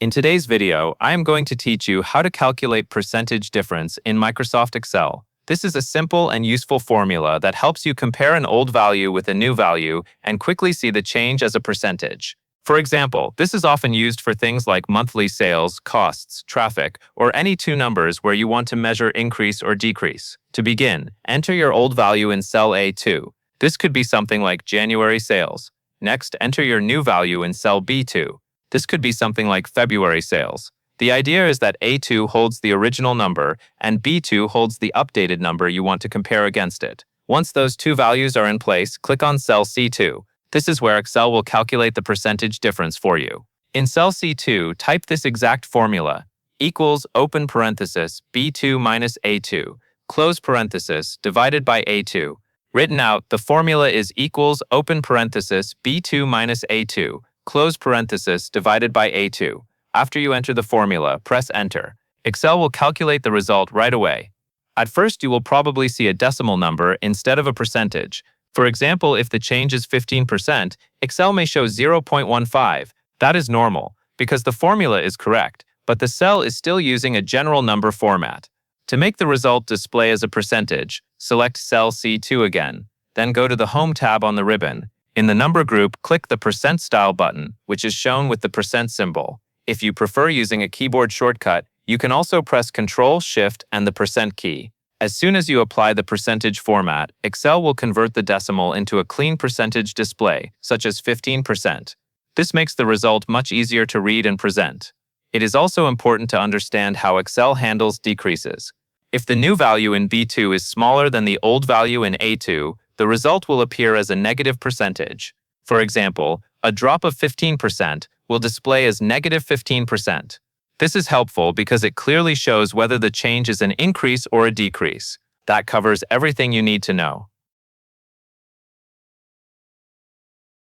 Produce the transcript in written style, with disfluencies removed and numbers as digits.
In today's video, I am going to teach you how to calculate percentage difference in Microsoft Excel. This is a simple and useful formula that helps you compare an old value with a new value and quickly see the change as a percentage. For example, this is often used for things like monthly sales, costs, traffic, or any two numbers where you want to measure increase or decrease. To begin, enter your old value in cell A2. This could be something like January sales. Next, enter your new value in cell B2. This could be something like February sales. The idea is that A2 holds the original number and B2 holds the updated number you want to compare against it. Once those two values are in place, click on cell C2. This is where Excel will calculate the percentage difference for you. In cell C2, type this exact formula, equals open parenthesis B2 minus A2, close parenthesis, divided by A2. Written out, the formula is equals open parenthesis B2 minus A2, close parenthesis, divided by A2. After you enter the formula, press Enter. Excel will calculate the result right away. At first, you will probably see a decimal number instead of a percentage. For example, if the change is 15%, Excel may show 0.15. That is normal, because the formula is correct, but the cell is still using a general number format. To make the result display as a percentage, select cell C2 again, then go to the Home tab on the ribbon. In the number group, click the percent style button, which is shown with the percent symbol. If you prefer using a keyboard shortcut, you can also press Ctrl, Shift, and the percent key. As soon as you apply the percentage format, Excel will convert the decimal into a clean percentage display, such as 15%. This makes the result much easier to read and present. It is also important to understand how Excel handles decreases. If the new value in B2 is smaller than the old value in A2, the result will appear as a negative percentage. For example, a drop of 15% will display as negative 15%. This is helpful because it clearly shows whether the change is an increase or a decrease. That covers everything you need to know.